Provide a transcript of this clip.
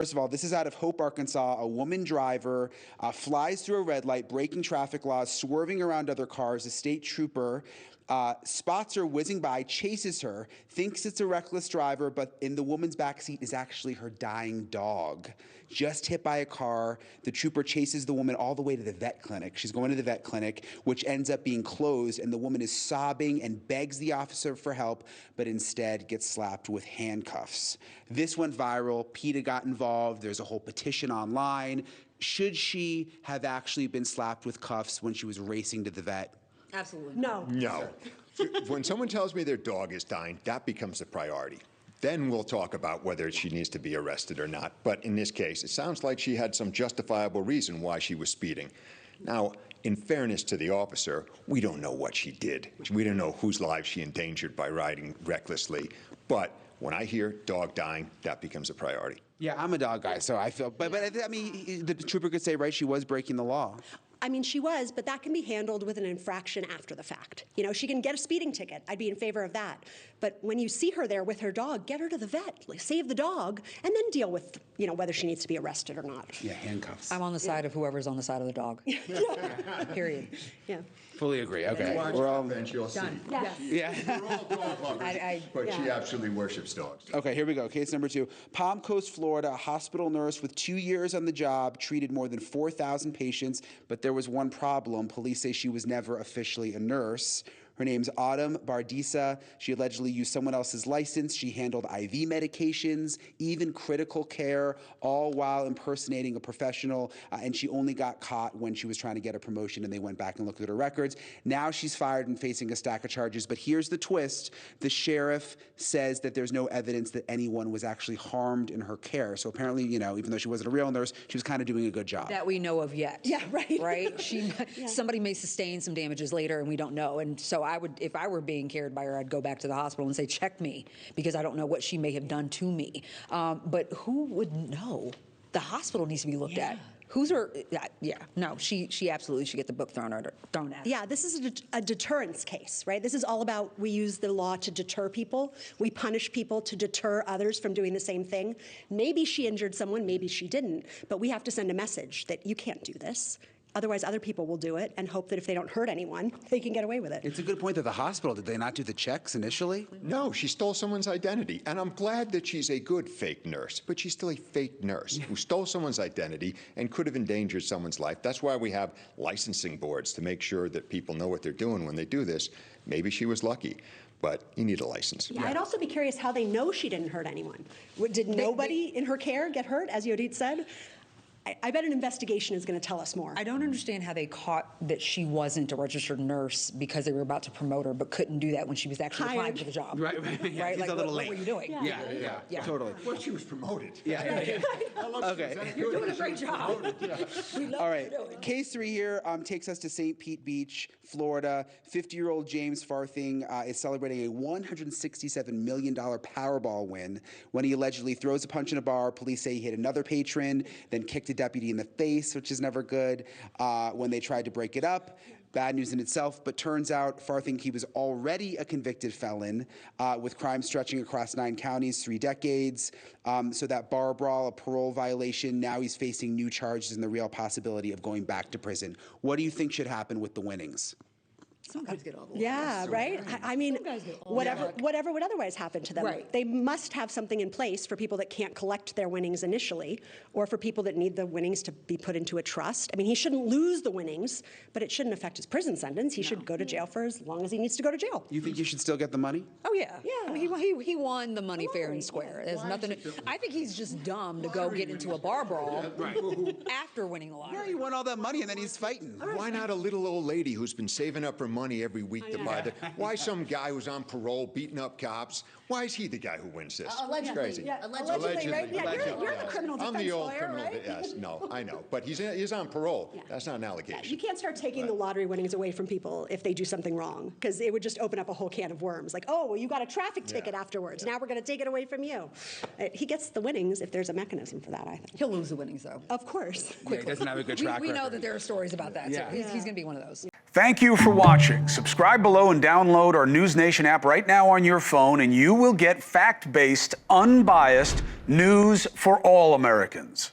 First of all, this is out of Hope, Arkansas. A woman driver flies through a red light, breaking traffic laws, swerving around other cars. A state trooper spots her whizzing by, chases her, thinks it's a reckless driver, but in the woman's backseat is actually her dying dog. Just hit by a car. The trooper chases the woman all the way to the vet clinic. She's going to the vet clinic, which ends up being closed, and the woman is sobbing and begs the officer for help, but instead gets slapped with handcuffs. This went viral. PETA got involved. There's a whole petition online. Should she have actually been slapped with cuffs when she was racing to the vet? Absolutely. No. No. When someone tells me their dog is dying, that becomes a priority. Then we'll talk about whether she needs to be arrested or not. But in this case, it sounds like she had some justifiable reason why she was speeding. Now, in fairness to the officer, we don't know what she did. We don't know whose lives she endangered by riding recklessly. But when I hear dog dying, that becomes a priority. Yeah, I'm a dog guy, so I feel, but I mean, the trooper could say, right, she was breaking the law. I mean, she was, but that can be handled with an infraction after the fact. You know, she can get a speeding ticket. I'd be in favor of that. But when you see her there with her dog, get her to the vet, like, save the dog, and then deal with, you know, whether she needs to be arrested or not. Yeah, handcuffs. I'm on the side of whoever's on the side of the dog. Period. Yeah. Fully agree. Okay. We're all bench, you'll see. Done. Yes. Yeah. We're all dog lovers, but she absolutely worships dogs. Okay, here we go. Case number 2. Palm Coast, Florida, a hospital nurse with 2 years on the job treated more than 4,000 patients, but there was one problem. Police say she was never officially a nurse. Her name's Autumn Bardisa. She allegedly used someone else's license. She handled IV medications, even critical care, all while impersonating a professional. And she only got caught when she was trying to get a promotion, and they went back and looked at her records. Now she's fired and facing a stack of charges. But here's the twist. The sheriff says that there's no evidence that anyone was actually harmed in her care. So apparently, you know, even though she wasn't a real nurse, she was kind of doing a good job. That we know of yet. Yeah, right. Right? Somebody may sustain some damages later, and we don't know. And so I would, if I were being cared by her, I'd go back to the hospital and say, check me, because I don't know what she may have done to me. But who would know? The hospital needs to be looked at. Who's her? No, she absolutely should get the book thrown at her. Yeah, this is a deterrence case, right? This is all about, we use the law to deter people. We punish people to deter others from doing the same thing. Maybe she injured someone, maybe she didn't, but we have to send a message that you can't do this. Otherwise, other people will do it and hope that if they don't hurt anyone, they can get away with it. It's a good point that the hospital, did they not do the checks initially? No, she stole someone's identity. And I'm glad that she's a good fake nurse, but she's still a fake nurse who stole someone's identity and could have endangered someone's life. That's why we have licensing boards, to make sure that people know what they're doing when they do this. Maybe she was lucky, but you need a license. Yeah, I'd also be curious how they know she didn't hurt anyone. Did nobody in her care get hurt, as Yodit said? I bet an investigation is going to tell us more. I don't understand how they caught that she wasn't a registered nurse because they were about to promote her, but couldn't do that when she was actually applying for the job. Right. Yeah, right? he's Like, a little what late. were you doing? Yeah, totally. Well, she was promoted. Yeah. Okay. You're doing a great job. We love All what right, you're doing. case 3 here takes us to St. Pete Beach, Florida. 50-year-old James Farthing is celebrating a $167 million Powerball win when he allegedly throws a punch in a bar. Police say he hit another patron, then kicked a deputy in the face, which is never good, when they tried to break it up. Bad news in itself, but turns out Farthing, he was already a convicted felon with crimes stretching across 9 counties, 3 decades. So that bar brawl, a parole violation, now he's facing new charges and the real possibility of going back to prison. What do you think should happen with the winnings? Some guys get all the Yeah, right? I mean, whatever would otherwise happen to them. Right. They must have something in place for people that can't collect their winnings initially, or for people that need the winnings to be put into a trust. I mean, he shouldn't lose the winnings, but it shouldn't affect his prison sentence. He should go to jail for as long as he needs to go to jail. You think you should still get the money? Oh, yeah. Yeah. I mean, he won the money fair and square. There's nothing. I think he's just dumb to go get into a bar brawl after winning the lottery. Yeah, he won all that money and then he's fighting. Why not a little old lady who's been saving up her money every week to buy the... Why some guy who's on parole beating up cops? Why is he the guy who wins this? Allegedly. Crazy. Yeah, allegedly, right? Yeah, you're the criminal defense I'm the old lawyer, criminal. right? Yes, no, I know. But he's on parole. Yeah. That's not an You allegation. can't start taking the lottery winnings away from people if they do something wrong, because it would just open up a whole can of worms. Like, oh, well, you got a traffic ticket afterwards. Now we're going to take it away from you. He gets the winnings if there's a mechanism for that, I think. He'll lose the winnings, though. Of course. Yeah, he doesn't have a good track We know record. that there are stories about that. Yeah. So he's going to be one of those. Thank you for watching. Subscribe below and download our NewsNation app right now on your phone, and you will get fact-based, unbiased news for all Americans.